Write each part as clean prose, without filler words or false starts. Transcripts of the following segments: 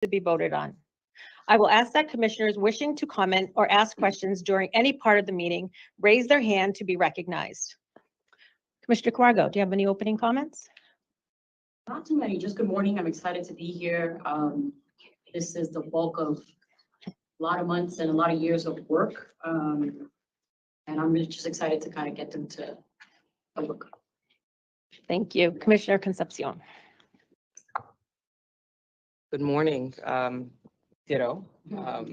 to be voted on. I will ask that commissioners wishing to comment or ask questions during any part of the meeting raise their hand to be recognized. Commissioner Camargo, do you have any opening comments? Not too many, just good morning. I'm excited to be here. This is the bulk of a lot of months and a lot of years of work. And I'm really just excited to kind of get them to look. Thank you. Commissioner Concepcion. Good morning. Ditto.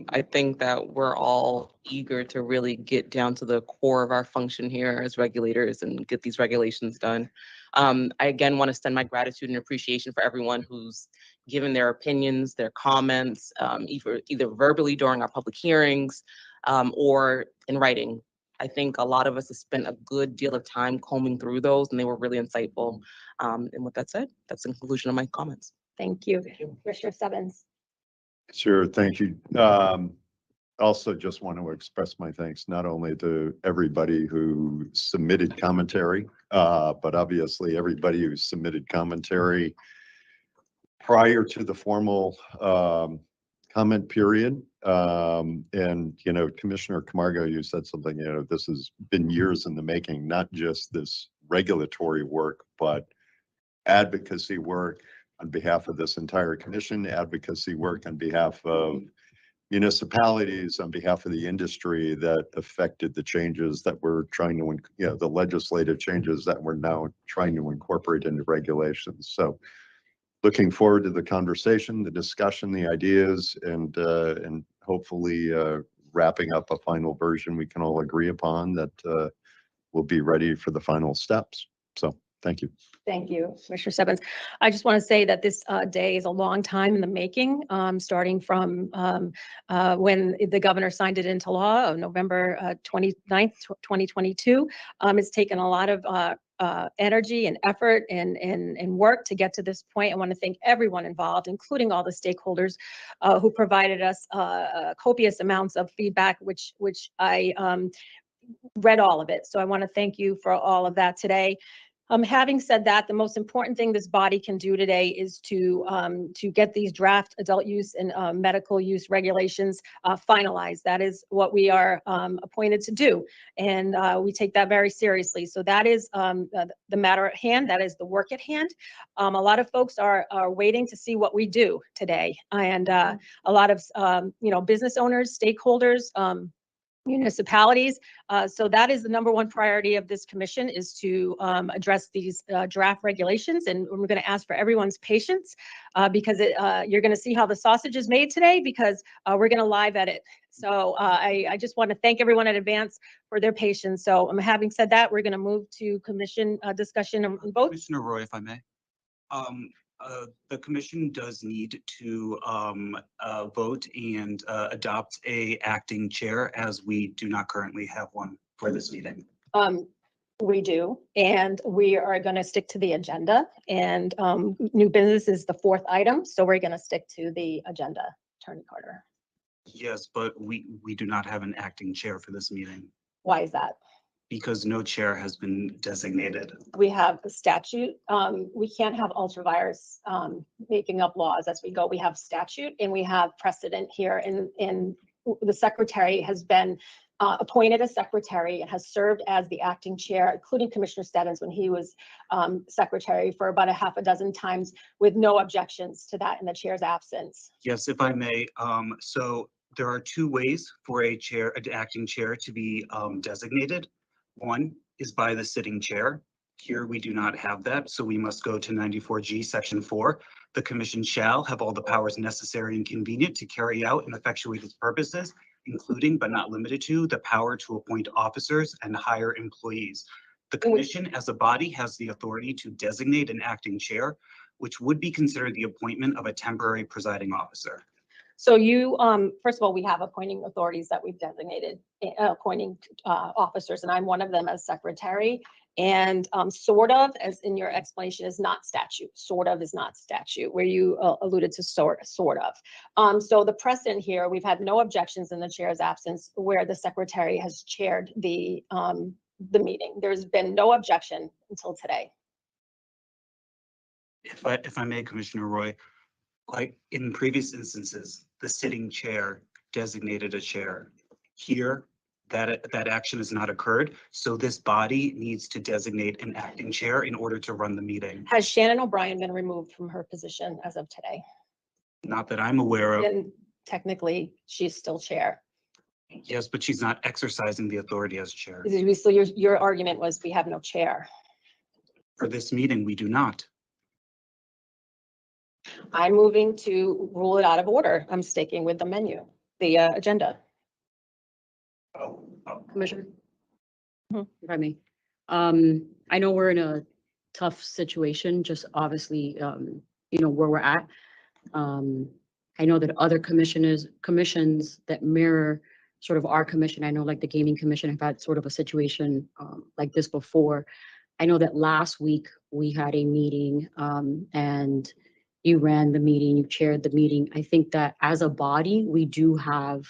I think that we're all eager to really get down to the core of our function here as regulators and get these regulations done. I again want to send my gratitude and appreciation for everyone who's given their opinions, their comments, either verbally during our public hearings or in writing. I think a lot of us have spent a good deal of time combing through those, and they were really insightful. And with that said, that's the conclusion of my comments. Thank you. Commissioner Stebbins. Sure, thank you. Also just want to express my thanks not only to everybody who submitted commentary, but obviously everybody who submitted commentary prior to the formal comment period. And, you know, Commissioner Camargo, you said something, you know, this has been years in the making, not just this regulatory work, but advocacy work on behalf of this entire commission, advocacy work on behalf of municipalities, on behalf of the industry that affected the changes that we're trying to, you know, the legislative changes that we're now trying to incorporate into regulations. So looking forward to the conversation, the discussion, the ideas, and hopefully wrapping up a final version we can all agree upon that will be ready for the final steps. So thank you. Thank you, Commissioner Stebbins. I just want to say that this day is a long time in the making, starting from when the governor signed it into law on November 29th, 2022. It's taken a lot of energy and effort and work to get to this point. I want to thank everyone involved, including all the stakeholders who provided us copious amounts of feedback, which I read all of it. So I want to thank you for all of that today. Having said that, the most important thing this body can do today is to get these draft adult use and medical use regulations finalized. That is what we are appointed to do, and we take that very seriously. So that is the matter at hand. That is the work at hand. A lot of folks are waiting to see what we do today, and a lot of business owners, stakeholders. Municipalities. So that is the number one priority of this commission, is to address these draft regulations. And we're going to ask for everyone's patience because you're going to see how the sausage is made today, because we're going to live edit. So I just want to thank everyone in advance for their patience. So having said that, we're going to move to commission discussion and vote. Commissioner Roy, if I may. The commission does need to vote and adopt a acting chair, as we do not currently have one for this meeting. We do, and we are going to stick to the agenda, and new business is the fourth item, so we're going to stick to the agenda. Attorney Carter. Yes, but we do not have an acting chair for this meeting. Why is that? Because no chair has been designated. We have a statute. We can't have ultravirus making up laws as we go. We have statute and we have precedent here, and the secretary has been appointed as secretary and has served as the acting chair, including Commissioner Stebbins when he was secretary, for about a half a dozen times with no objections to that in the chair's absence. Yes, if I may. So there are two ways for an acting chair to be designated. One is by the sitting chair. Here we do not have that, so we must go to 94G Section 4. The commission shall have all the powers necessary and convenient to carry out and effectuate its purposes, including but not limited to the power to appoint officers and hire employees. The commission as a body has the authority to designate an acting chair, which would be considered the appointment of a temporary presiding officer. So you, first of all, we have appointing authorities that we've designated, appointing officers, and I'm one of them as secretary. And sort of, as in your explanation, is not statute. Sort of is not statute, where you alluded to sort of. So the precedent here, we've had no objections in the chair's absence where the secretary has chaired the meeting. There's been no objection until today. If I may, Commissioner Roy, Like in previous instances, the sitting chair designated a chair. Here, that action has not occurred, so this body needs to designate an acting chair in order to run the meeting. Has Shannon O'Brien been removed from her position as of today? Not that I'm aware of. And technically, she's still chair. Yes, but she's not exercising the authority as chair. So your argument was we have no chair. For this meeting, we do not. I'm moving to rule it out of order. I'm sticking with the menu, the agenda. Commissioner? Mhm. If I may. I know we're in a tough situation, just obviously, where we're at. I know that other commissions that mirror sort of our commission, I know like the gaming commission have had sort of a situation like this before. I know that last week we had a meeting and you ran the meeting, you chaired the meeting. I think that as a body, we do have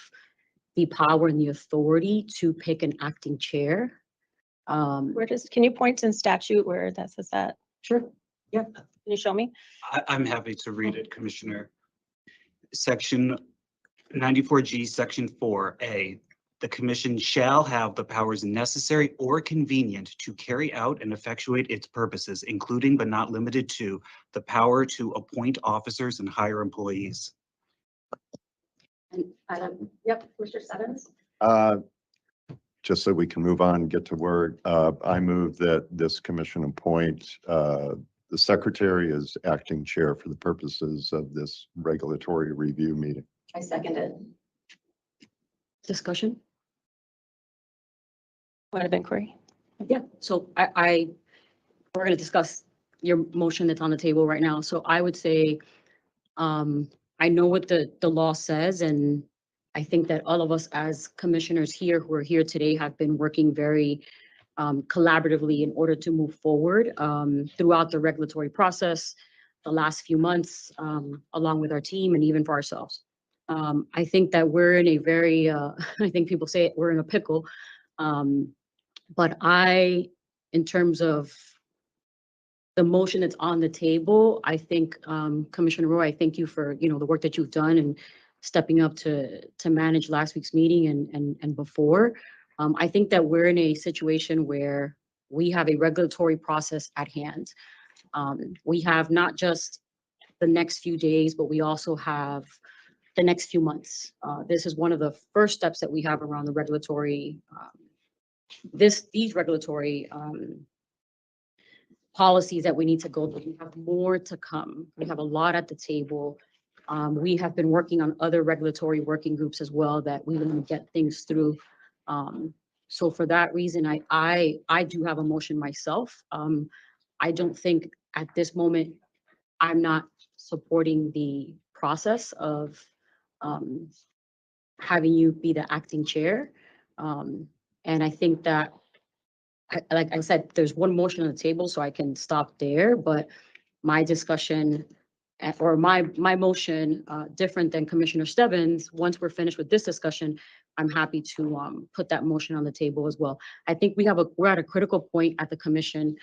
the power and the authority to pick an acting chair. Can you point in statute where that says that? Sure. Yeah. Can you show me? I'm happy to read it, Commissioner. Section 94G, Section 4A. The commission shall have the powers necessary or convenient to carry out and effectuate its purposes, including but not limited to the power to appoint officers and hire employees. And Yep, Mr. Stebbins. Just so we can move on and get to work, I move that this commission appoint the secretary as acting chair for the purposes of this regulatory review meeting. I second it. discussion? Point of inquiry. Yeah, so we're gonna discuss your motion that's on the table right now. So I would say, I know what the law says, and I think that all of us as commissioners here who are here today have been working very collaboratively in order to move forward throughout the regulatory process the last few months, along with our team and even for ourselves. I think that we're in a very, I think people say we're in a pickle. But in terms of the motion that's on the table, I think, Commissioner Roy, I thank you for, the work that you've done and stepping up to manage last week's meeting and before. I think that we're in a situation where we have a regulatory process at hand. We have not just the next few days, but we also have the next few months. This is one of the first steps that we have around the regulatory, these regulatory policies that we need to go through. We have more to come. We have a lot at the table. We have been working on other regulatory working groups as well that we want to get things through. So for that reason, I do have a motion myself. I don't think at this moment, I'm not supporting the process of having you be the acting chair. And I think that, like I said, there's one motion on the table, so I can stop there, but my discussion or my motion, different than Commissioner Stebbins, once we're finished with this discussion, I'm happy to put that motion on the table as well. I think we're at a critical point at the commission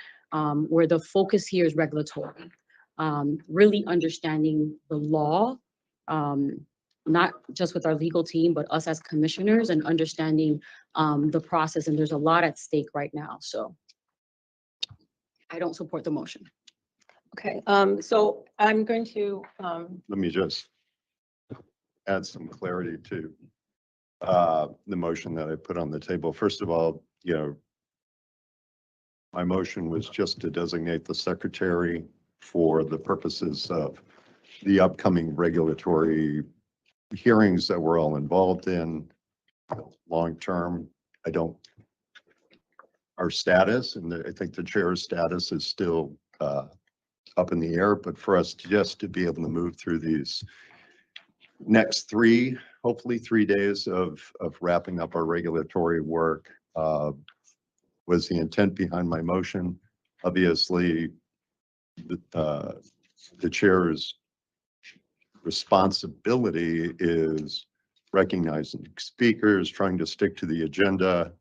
where the focus here is regulatory, really understanding the law, not just with our legal team, but us as commissioners and understanding the process. And there's a lot at stake right now. So I don't support the motion. Okay, so I'm going to, Let me just add some clarity to the motion that I put on the table. First of all, my motion was just to designate the secretary for the purposes of the upcoming regulatory hearings that we're all involved in. Long-term, our status, and I think the chair's status is still up in the air, but for us just to be able to move through these next hopefully 3 days of wrapping up our regulatory work was the intent behind my motion. Obviously, the chair's responsibility is recognizing speakers, trying to stick to the agenda,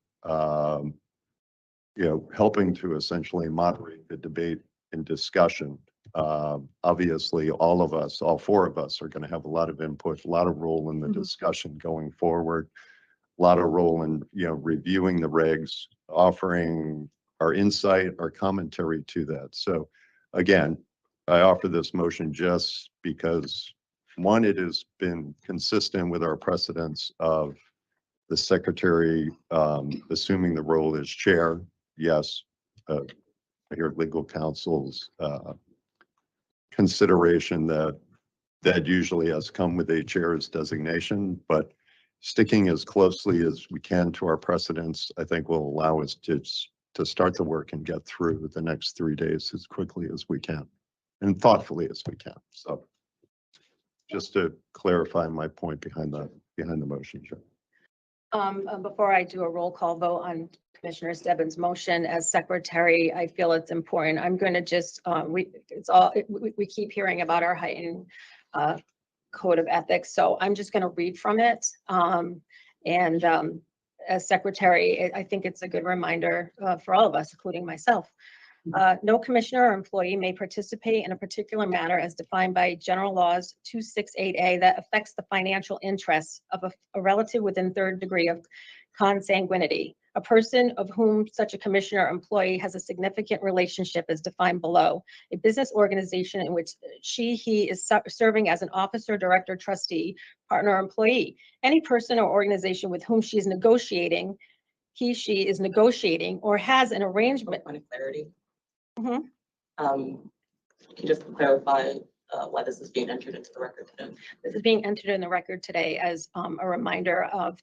helping to essentially moderate the debate and discussion. Obviously, all of us, all four of us are going to have a lot of input, a lot of role in the Mhm. discussion going forward, a lot of role in, reviewing the regs, offering our insight, our commentary to that. So again, I offer this motion just because, one, it has been consistent with our precedents of the secretary assuming the role as chair. Yes, I hear legal counsel's consideration that usually has come with a chair's designation, but sticking as closely as we can to our precedents, I think will allow us to start the work and get through the next 3 days as quickly as we can and thoughtfully as we can. So just to clarify my point behind the motion, Chair. Before I do a roll call vote on Commissioner Stebbins' motion as secretary, I feel it's important. I'm going to just, we keep hearing about our heightened code of ethics, so I'm just going to read from it. As secretary, I think it's a good reminder for all of us, including myself. No commissioner or employee may participate in a particular matter as defined by General Laws 268A that affects the financial interests of a relative within third degree of consanguinity. A person of whom such a commissioner or employee has a significant relationship is defined below. A business organization in which he is serving as an officer, director, trustee, partner, or employee. Any person or organization with whom she is negotiating or has an arrangement. Point of clarity. Mhm. Can you just clarify why this is being entered into the record today? This is being entered in the record today as a reminder of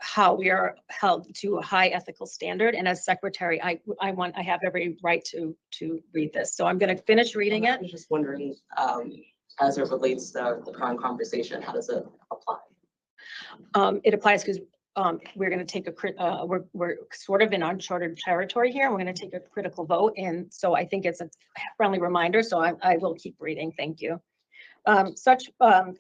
how we are held to a high ethical standard. And as secretary, I have every right to read this. So I'm going to finish reading I it. was just wondering, as it relates to the current conversation, how does it apply? It applies because we're going to take we're sort of in uncharted territory here. We're going to take a critical vote. And so I think it's a friendly reminder. So I will keep reading. Thank you.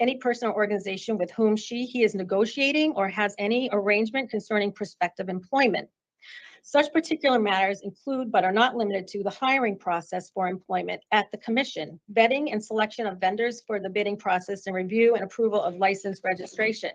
Any person or organization with whom he is negotiating or has any arrangement concerning prospective employment. Such particular matters include, but are not limited to, the hiring process for employment at the commission, vetting and selection of vendors for the bidding process, and review and approval of license registration.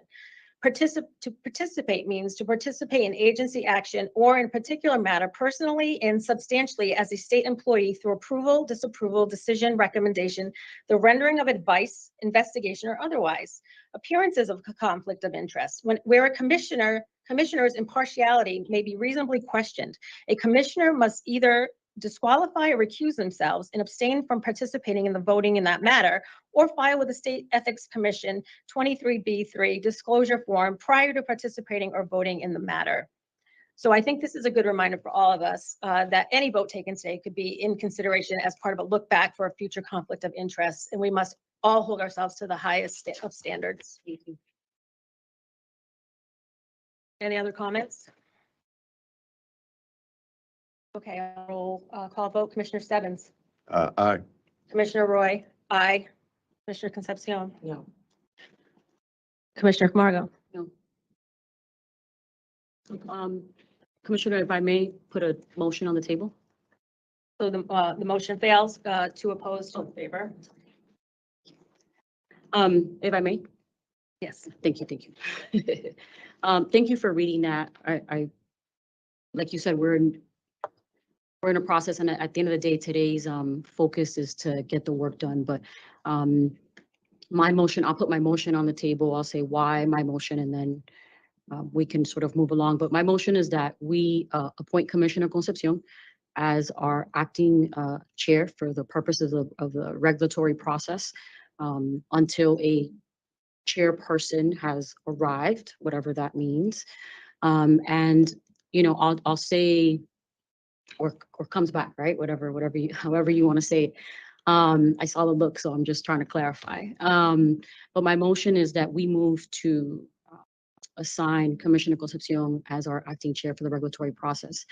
To participate means to participate in agency action or in a particular matter personally and substantially as a state employee through approval, disapproval, decision, recommendation, the rendering of advice, investigation, or otherwise. Appearances of a conflict of interest. Where a commissioner's impartiality may be reasonably questioned, a commissioner must either disqualify or recuse themselves and abstain from participating in the voting in that matter, or file with the State Ethics Commission 23B3 disclosure form prior to participating or voting in the matter. So I think this is a good reminder for all of us that any vote taken today could be in consideration as part of a look back for a future conflict of interest, and we must all hold ourselves to the highest of standards. Any other comments? Okay, roll call vote. Commissioner Stebbins. Aye. Commissioner Roy. Aye. Commissioner Concepcion. No. Commissioner Camargo. Commissioner, if I may put a motion on the table? So the motion fails, 2 opposed, 2 in favor. If I may? Yes. Thank you. Thank you for reading that. I, like you said, we're in a process, and at the end of the day, today's focus is to get the work done. But my motion, I'll put my motion on the table. I'll say why my motion, and then we can sort of move along. But my motion is that we appoint Commissioner Concepcion as our acting chair for the purposes of the regulatory process until a chairperson has arrived, whatever that means. And, I'll say, or comes back, right? However you want to say it. I saw the look, so I'm just trying to clarify. But my motion is that we move to assign Commissioner Concepcion as our acting chair for the regulatory process.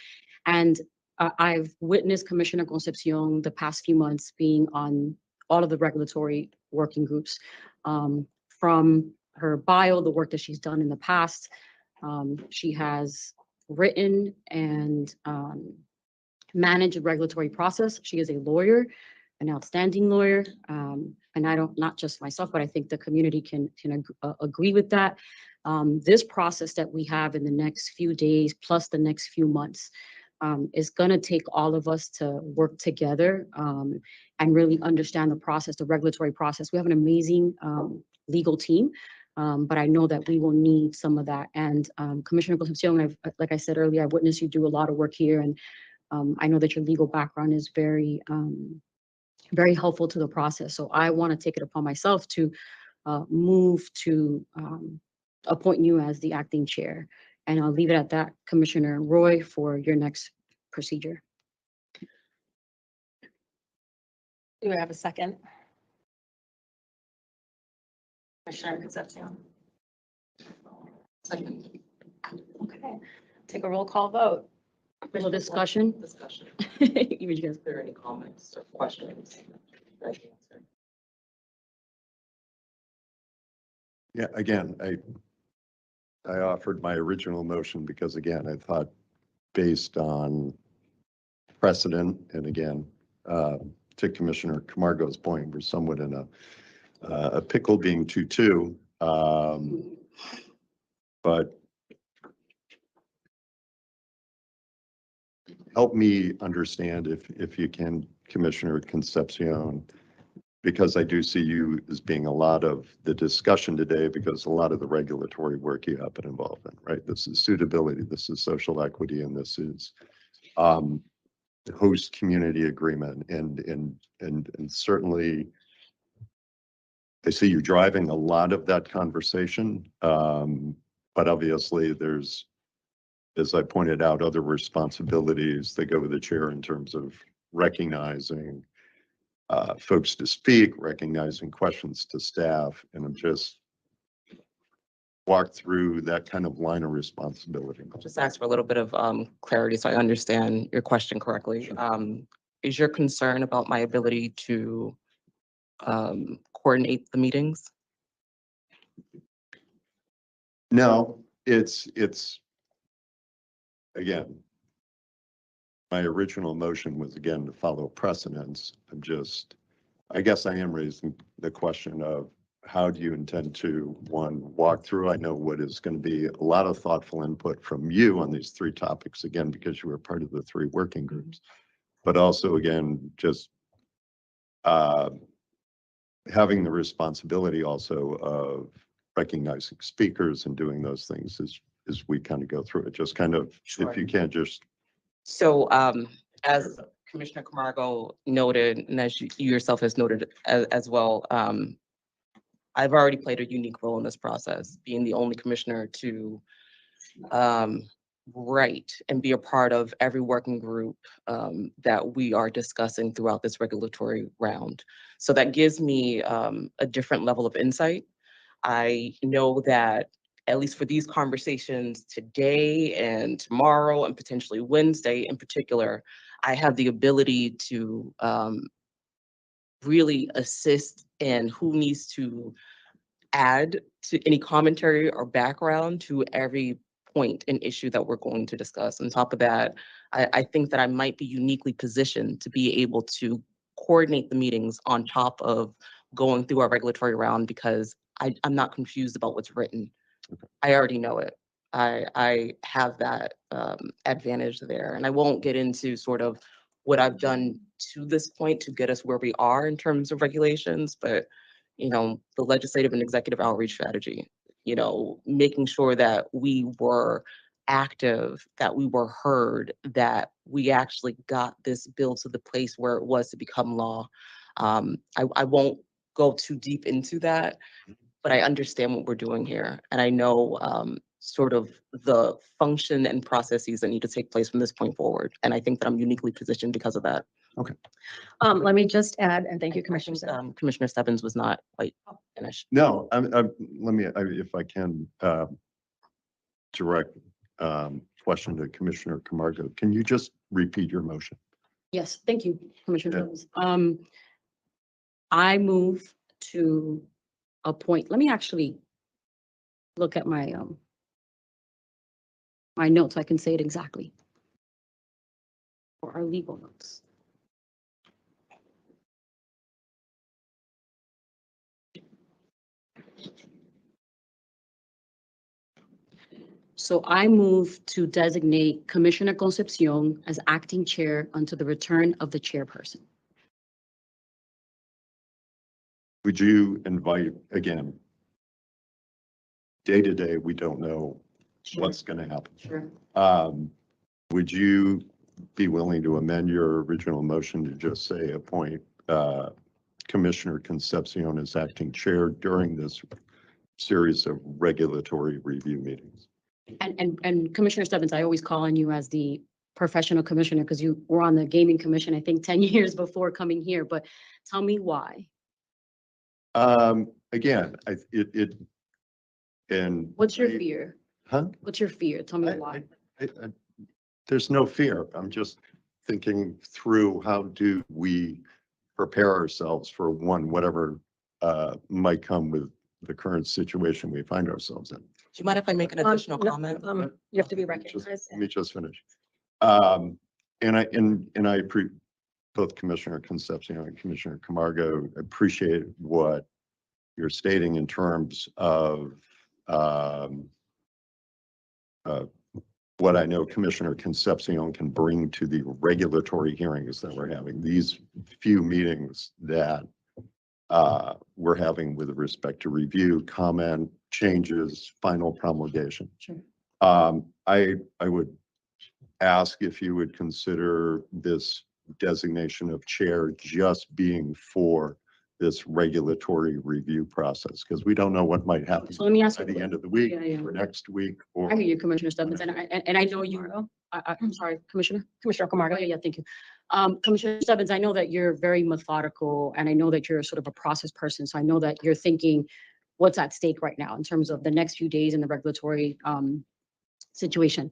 And I've witnessed Commissioner Concepcion the past few months being on all of the regulatory working groups. From her bio, the work that she's done in the past, she has written and managed a regulatory process. She is a lawyer. an outstanding lawyer. And I don't, not just myself, but I think the community can agree with that. This process that we have in the next few days, plus the next few months, is gonna take all of us to work together, and really understand the process, the regulatory process. We have an amazing, legal team, but I know that we will need some of that. And, Commissioner Concepcion, like I said earlier, I've witnessed you do a lot of work here, and, I know that your legal background is very, very helpful to the process. So I want to take it upon myself to, move to, appoint you as the acting chair. And I'll leave it at that, Commissioner Roy, for your next procedure. Do we have a second? Commissioner Concepcion. Second. Okay, take a roll call vote. No discussion? Discussion. You guys- Is there any comments or questions? Yeah, again, I offered my original motion because again, I thought based on precedent and again, to Commissioner Camargo's point, we're somewhat in a pickle being 2-2. But help me understand if you can, Commissioner Concepcion, because I do see you as being a lot of the discussion today, because a lot of the regulatory work you have been involved in, right? This is suitability, this is social equity, and this is host community agreement. And certainly I see you driving a lot of that conversation. But obviously there's, as I pointed out, other responsibilities that go with the chair in terms of recognizing folks to speak, recognizing questions to staff, and I'm just walk through that kind of line of responsibility. Just ask for a little bit of clarity so I understand your question correctly. Is your concern about my ability to coordinate the meetings? No, it's again, my original motion was again to follow precedents. I guess I am raising the question of how do you intend to, one, walk through? I know what is going to be a lot of thoughtful input from you on these 3 topics, again, because you were part of the 3 working groups, but also again, just having the responsibility also of recognizing speakers and doing those things as we kind of go through it. Just kind of, Sure. if you can't just. So as Commissioner Camargo noted, and as you yourself has noted as well, I've already played a unique role in this process, being the only commissioner to write and be a part of every working group that we are discussing throughout this regulatory round. So that gives me a different level of insight. I know that at least for these conversations today and tomorrow and potentially Wednesday in particular, I have the ability to really assist in who needs to add to any commentary or background to every point and issue that we're going to discuss. On top of that, I think that I might be uniquely positioned to be able to coordinate the meetings on top of going through our regulatory round because I'm not confused about what's written. I already know it. I have that advantage there, and I won't get into sort of what I've done to this point to get us where we are in terms of regulations, but the legislative and executive outreach strategy, making sure that we were active, that we were heard, that we actually got this bill to the place where it was to become law. I won't go too deep into that, but I understand what we're doing here. And I know sort of the function and processes that need to take place from this point forward. And I think that I'm uniquely positioned because of that. Let me just add, and thank you, I Commissioner. think, Commissioner Stebbins was not quite finished. No, if I can direct question to Commissioner Camargo, can you just repeat your motion? Yes, thank you, Commissioner. Yeah. Jones. I move to appoint, let me actually look at my my notes. I can say it exactly. For our legal notes. So I move to designate Commissioner Concepcion as acting chair until the return of the chairperson. Would you invite, again, day to day, we don't know what's going to happen. Sure. Would you be willing to amend your original motion to just say appoint Commissioner Concepcion as acting chair during this series of regulatory review meetings? And Commissioner Stebbins, I always call on you as the professional commissioner because you were on the gaming commission, I think 10 years before coming here, but tell me why. Again, and. What's your I- fear? Huh? What's your fear? Tell me why. There's no fear. I'm just thinking through how do we prepare ourselves for whatever might come with the current situation we find ourselves in. Do you mind if I make an additional No, comment? You have to be Just- recognized. Let me just finish. And both Commissioner Concepcion and Commissioner Camargo appreciate what you're stating in terms of what I know Commissioner Concepcion can bring to the regulatory hearings that we're having, these few meetings that we're having with respect to review, comment, changes, final promulgation. Sure. I would ask if you would consider this designation of chair just being for this regulatory review process, because we don't know what might happen So let me ask by you. the end of the week Yeah, yeah. or next week or. I hear you, Commissioner Stebbins, and I know you, Camargo? I'm sorry, Commissioner? Commissioner Oh, Camargo? yeah, thank you. Commissioner Stebbins, I know that you're very methodical and I know that you're sort of a process person. So I know that you're thinking what's at stake right now in terms of the next few days in the regulatory situation.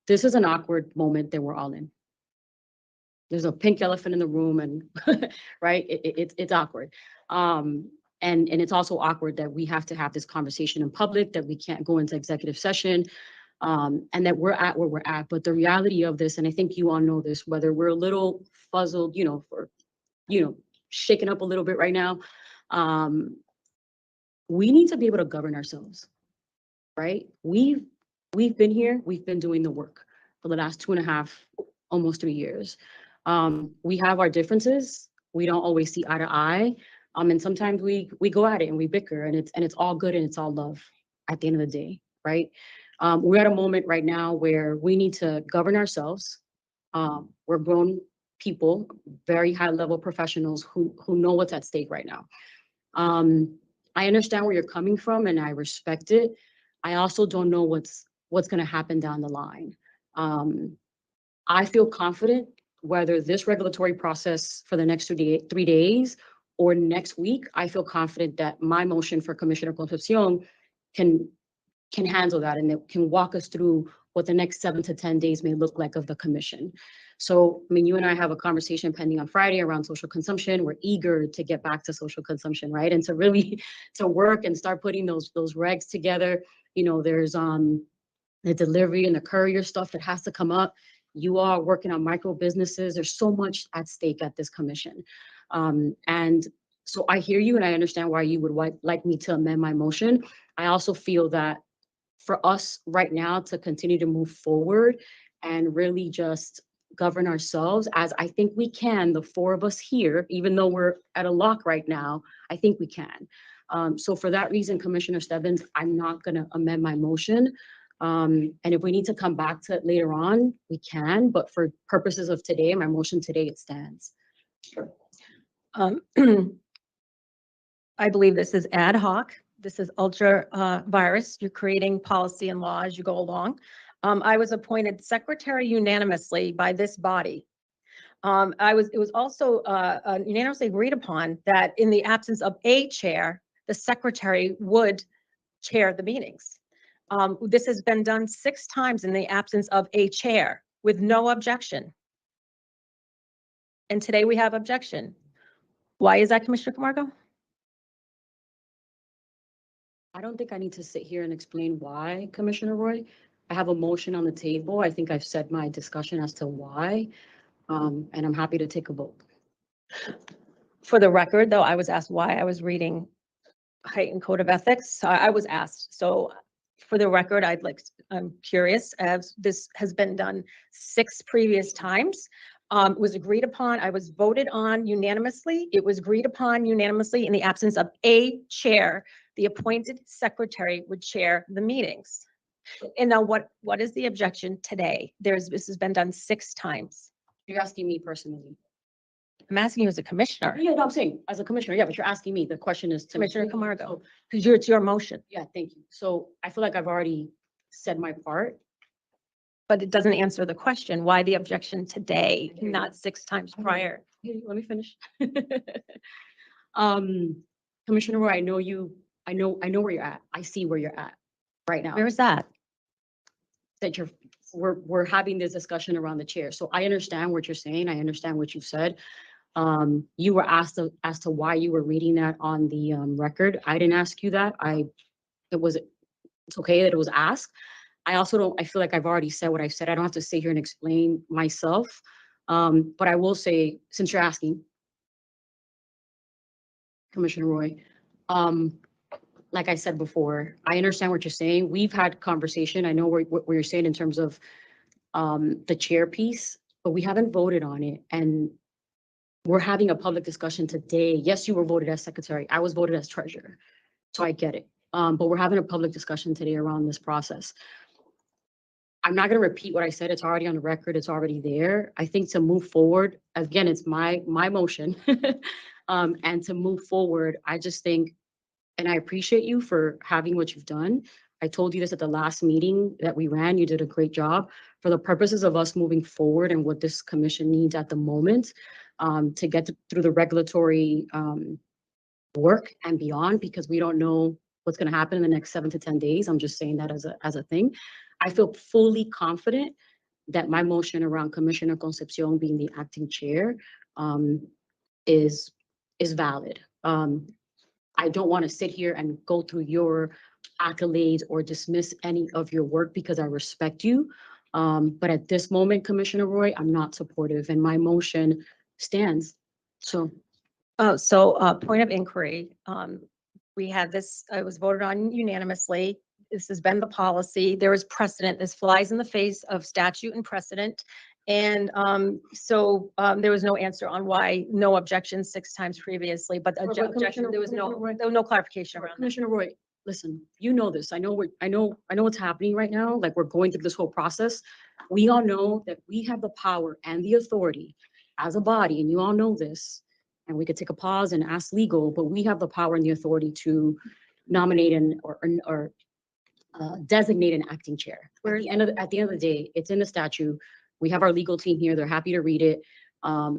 This is an awkward moment that we're all in. There's a pink elephant in the room and, right, it's awkward. And it's also awkward that we have to have this conversation in public, that we can't go into executive session, and that we're at where we're at. But the reality of this, and I think you all know this, whether we're a little fuzzled, shaken up a little bit right now, we need to be able to govern ourselves, right? We've been here, we've been doing the work for the last 2.5, almost 3 years. We have our differences. We don't always see eye to eye. And sometimes we go at it and we bicker and it's all good and it's all love at the end of the day, right? We're at a moment right now where we need to govern ourselves. We're grown people, very high level professionals who know what's at stake right now. I understand where you're coming from and I respect it. I also don't know what's going to happen down the line. I feel confident whether this regulatory process for the next 3 days or next week, I feel confident that my motion for Commissioner Concepcion can handle that and it can walk us through what the next 7 to 10 days may look like of the commission. So, I mean, you and I have a conversation pending on Friday around social consumption. We're eager to get back to social consumption, right? And to really to work and start putting those regs together. There's the delivery and the courier stuff that has to come up. You are working on micro businesses. There's so much at stake at this commission. And so I hear you and I understand why you would like me to amend my motion. I also feel that for us right now to continue to move forward and really just govern ourselves as I think we can, the 4 of us here, even though we're at a lock right now, I think we can. So for that reason, Commissioner Stebbins, I'm not going to amend my motion. And if we need to come back to it later on, we can, but for purposes of today, my motion today, it stands. I believe this is ad hoc. This is ultra virus. You're creating policy and law as you go along. I was appointed secretary unanimously by this body. It was also unanimously agreed upon that in the absence of a chair, the secretary would chair the meetings. This has been done 6 times in the absence of a chair with no objection. And today we have objection. Why is that, Commissioner Camargo? I don't think I need to sit here and explain why, Commissioner Roy. I have a motion on the table. I think I've said my discussion as to why, and I'm happy to take a vote. For the record, though, I was asked why I was reading heightened code of ethics. I was asked. So For the record, I'm curious, as this has been done 6 previous times. Was agreed upon, I was voted on unanimously. It was agreed upon unanimously in the absence of a chair. The appointed secretary would chair the meetings. And now what is the objection today? This has been done 6 times. You're asking me personally. I'm asking you as a commissioner, Yeah, no, I'm saying as a commissioner, yeah, but you're asking me. The question is to Commissioner me. Camargo, So, because it's your motion, yeah, thank you. So I feel like I've already said my part. but it doesn't answer the question. Why the objection today, not 6 times prior? Hey, let me finish. Commissioner Roy, I know where you're at. I see where you're at right now. Where is that? That we're having this discussion around the chair. So I understand what you're saying. I understand what you've said. You were asked as to why you were reading that on the record. I didn't ask you that. It's okay that it was asked. I feel like I've already said what I said. I don't have to sit here and explain myself. But I will say, since you're asking, Commissioner Roy, like I said before, I understand what you're saying. We've had conversation. I know what you're saying in terms of the chair piece, but we haven't voted on it. And we're having a public discussion today. Yes, you were voted as secretary. I was voted as treasurer. So I get it. But we're having a public discussion today around this process. I'm not going to repeat what I said. It's already on the record. It's already there. I think to move forward, again, it's my motion. And to move forward, I just think, and I appreciate you for having what you've done. I told you this at the last meeting that we ran. You did a great job. For the purposes of us moving forward and what this commission needs at the moment, to get through the regulatory work and beyond, because we don't know what's going to happen in the next 7 to 10 days. I'm just saying that as a thing. I feel fully confident that my motion around Commissioner Concepcion being the acting chair is valid. I don't want to sit here and go through your accolades or dismiss any of your work because I respect you. But at this moment, Commissioner Roy, I'm not supportive and my motion stands. So Point of inquiry. We had this, it was voted on unanimously. This has been the policy. There is precedent. This flies in the face of statute and precedent. And there was no answer on why no objection 6 times previously, but objection, there was no clarification around that. Commissioner Roy, listen, you know this. I know what's happening right now. Like, we're going through this whole process. We all know that we have the power and the authority as a body, and you all know this. And we could take a pause and ask legal, but we have the power and the authority to nominate or designate an acting chair. At the end of the day, it's in the statute. We have our legal team here. They're happy to read it.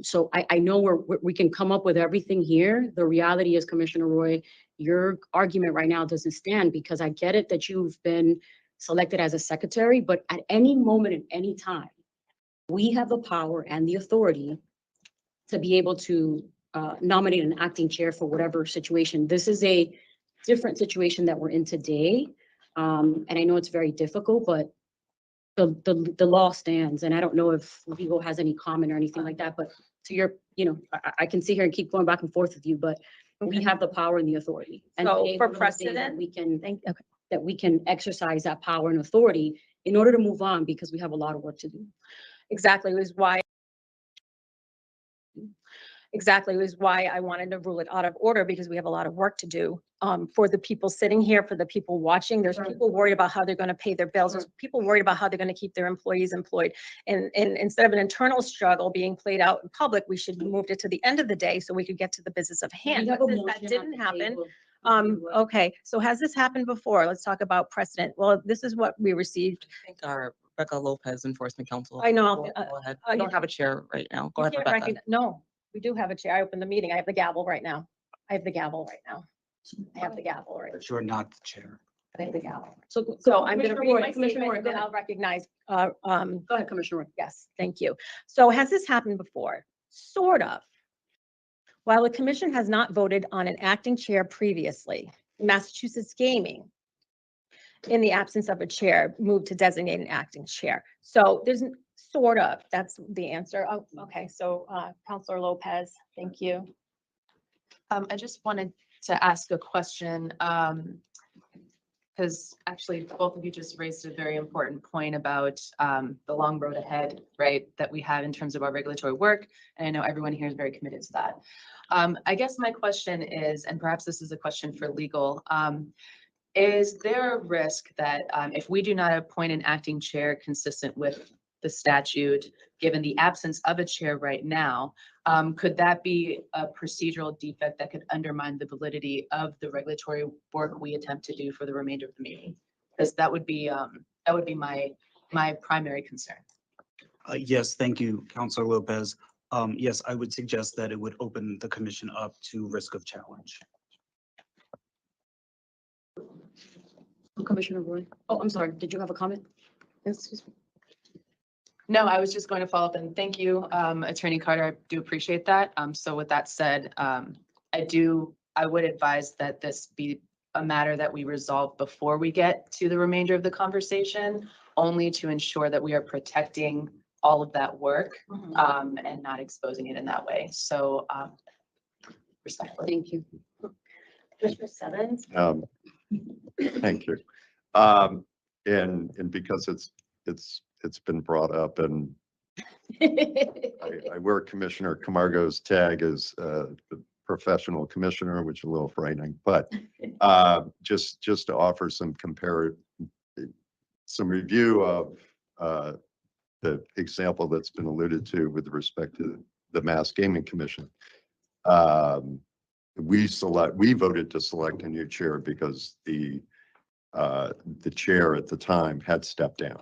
So I know we can come up with everything here. The reality is, Commissioner Roy, your argument right now doesn't stand, because I get it that you've been selected as a secretary, but at any moment, at any time, we have the power and the authority to be able to nominate an acting chair for whatever situation. This is a different situation that we're in today. And I know it's very difficult, but the law stands. And I don't know if legal has any comment or anything like that, but to your, I can sit here and keep going back and forth with you, but we have the power and the authority. And So today, for one of the things that precedent, we can exercise that power and authority in order to move on, because we have a lot of work to do. Exactly was why I wanted to rule it out of order, because we have a lot of work to do. For the people sitting here, for the people watching, there's people worried about how they're going to pay their bills. There's people worried about how they're going to keep their employees employed. And instead of an internal struggle being played out in public, we should move it to the end of the day so we could get to the business of hand. But since that didn't happen. Okay, so has this happened before? Let's talk about precedent. Well, this is what we received. I think our Rebecca Lopez Enforcement Counsel. I know. Go ahead. We don't have a chair right now. Go ahead, Rebecca. No, we do have a chair. I opened the meeting. I have the gavel right now. I have the gavel right now. I But you're not the chair. I have the gavel. So I'm going to read my statement, and then I'll recognize. Go ahead, Commissioner Roy. Yes, thank you. So has this happened before? Sort of. While the commission has not voted on an acting chair previously, Massachusetts Gaming, in the absence of a chair, moved to designate an acting chair. So there's sort of, that's the answer. Oh, okay. So Councilor Lopez, thank you. I just wanted to ask a question. because actually both of you just raised a very important point about the long road ahead, right, that we have in terms of our regulatory work. And I know everyone here is very committed to that. I guess my question is, and perhaps this is a question for legal, is there a risk that if we do not appoint an acting chair consistent with the statute, given the absence of a chair right now, could that be a procedural defect that could undermine the validity of the regulatory work we attempt to do for the remainder of the meeting? Because that would be my primary concern. Yes, thank you, Councilor Lopez. Yes, I would suggest that it would open the commission up to risk of challenge. Commissioner Roy. Oh, I'm sorry. Did you have a comment? No, I was just going to follow up and thank you, Attorney Carter. I do appreciate that. So with that said, I would advise that this be a matter that we resolve before we get to the remainder of the conversation, only to ensure that we are protecting all of that work and not exposing it in that way. So respectfully. Thank you. Commissioner Stebbins? Thank you. And because it's been brought up, and I wear Commissioner Camargo's tag as the professional commissioner, which is a little frightening, but just to offer some review of the example that's been alluded to with respect to the Mass Gaming Commission. We voted to select a new chair because the chair at the time had stepped down.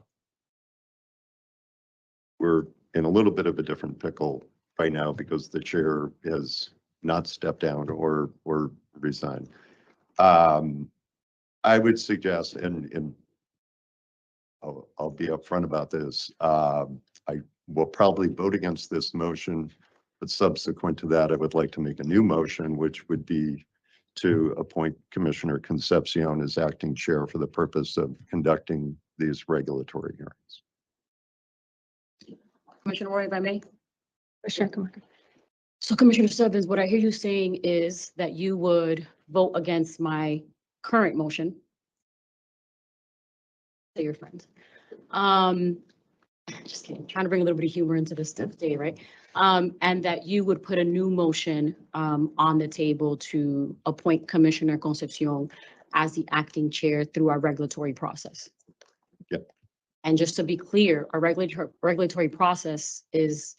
We're in a little bit of a different pickle right now because the chair has not stepped down or resigned. I would suggest, and I'll be upfront about this, I will probably vote against this motion, but subsequent to that, I would like to make a new motion, which would be to appoint Commissioner Concepcion as acting chair for the purpose of conducting these regulatory hearings. Commissioner Roy, if I may. Commissioner Camargo. So Commissioner Stebbins, what I hear you saying is that you would vote against my current motion. Say your friends. Just kidding, trying to bring a little bit of humor into this day, right? And that you would put a new motion on the table to appoint Commissioner Concepcion as the acting chair through our regulatory process. Yep. And just to be clear, our regulatory process is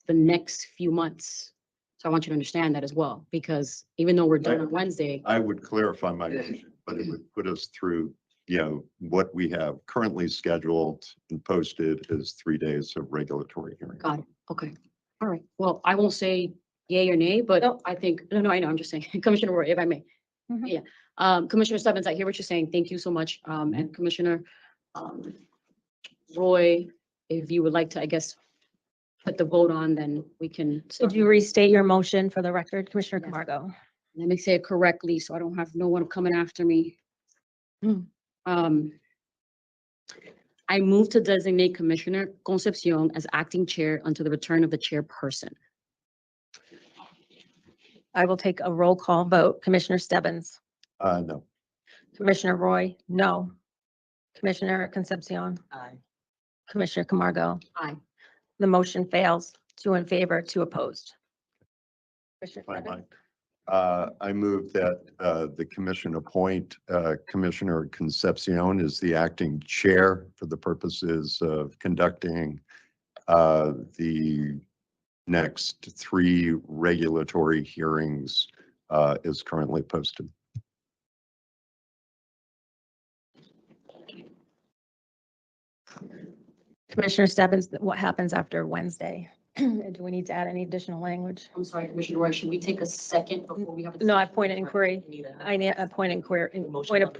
the next few months. So I want you to understand that as well, because even though we're done on Wednesday. I would clarify my motion, but it would put us through, what we have currently scheduled and posted is 3 days of regulatory hearing. Got it. Okay. All right. Well, I won't say yay or nay, but No. I think, no, I know, I'm just saying, Commissioner Roy, if I may. Mhm. Yeah. Commissioner Stebbins, I hear what you're saying. Thank you so much. And Commissioner Roy, if you would like to, I guess, put the vote on, then we can. Would you restate your motion for the record, Commissioner Yes. Camargo? Let me say it correctly, so I don't have no one coming after me. I move to designate Commissioner Concepcion as acting chair until the return of the chairperson. I will take a roll call vote. Commissioner Stebbins? No. Commissioner Roy? No. Commissioner Concepcion? Aye. Commissioner Camargo? Aye. The motion fails. 2 in favor, 2 opposed. Commissioner Fine, Stebbins? I move that the commission appoint Commissioner Concepcion as the acting chair for the purposes of conducting the next 3 regulatory hearings is currently posted. Commissioner Stebbins, what happens after Wednesday? Do we need to add any additional language? I'm sorry, Commissioner Roy, should we take a second before we have? a No, I discussion? point of inquiry. I need a point of inquiry. Point of,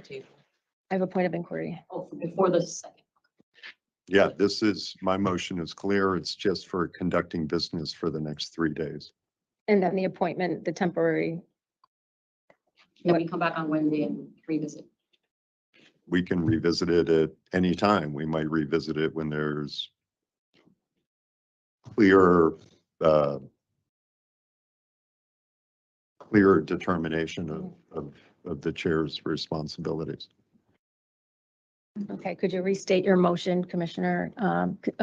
I have a point of inquiry. Oh, before the second. Yeah, my motion is clear. It's just for conducting business for the next 3 days. And then the appointment, the temporary, Then we come back on Wednesday and revisit. We can revisit it at any time. We might revisit it when there's clear determination of of the chair's responsibilities. Okay, could you restate your motion, Commissioner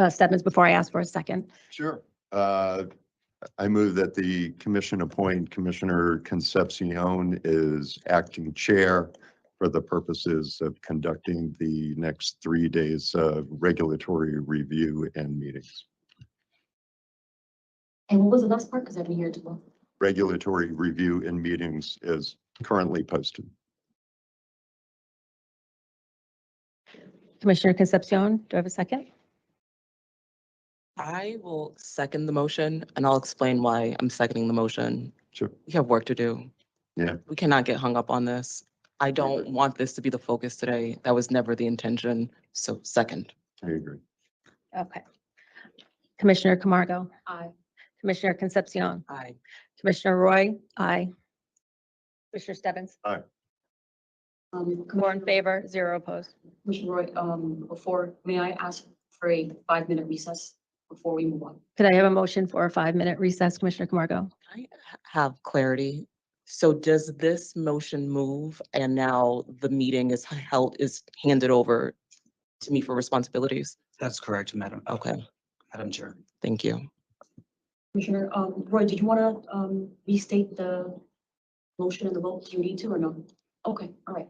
Stebbins, before I ask for a second? Sure. I move that the commission appoint Commissioner Concepcion as acting chair for the purposes of conducting the next 3 days of regulatory review and meetings. And what was the last part? Because I didn't hear it well. Regulatory review and meetings is currently posted. Commissioner Concepcion, do I have a second? I will second the motion and I'll explain why I'm seconding the motion. Sure. We have work to do. Yeah. We cannot get hung up on this. I don't want this to be the focus today. That was never the intention. So second. I agree. Okay. Commissioner Camargo, Aye. Commissioner Concepcion, Aye. Commissioner Roy, aye. Commissioner Stebbins, Um, 4 in favor, 0 opposed. Commissioner Roy, may I ask for a 5-minute recess before we move on? Could I have a motion for a 5-minute recess, Commissioner Camargo? I have clarity. So does this motion move and now the meeting is handed over to me for responsibilities? That's correct, Okay, Madam Chair. thank you. Commissioner, Roy, did you want to restate the motion and the vote? Do you need to or no? Okay, all right.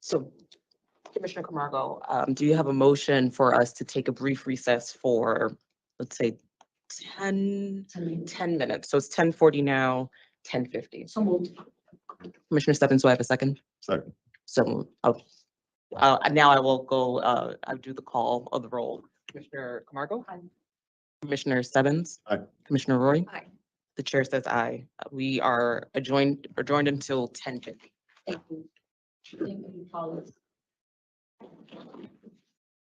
So Commissioner Camargo, do you have a motion for us to take a brief recess for, let's say, 10 minutes? So it's 10:40 now, 10:50. So moved. Commissioner Stebbins, do I have a second? Second. So, now I will go, I'll do the call of the roll. Commissioner Camargo? Aye. Commissioner Stebbins? Aye. Commissioner Roy? Aye. The chair says aye. We are adjourned until 10:50. Thank you. Thank you, colleagues.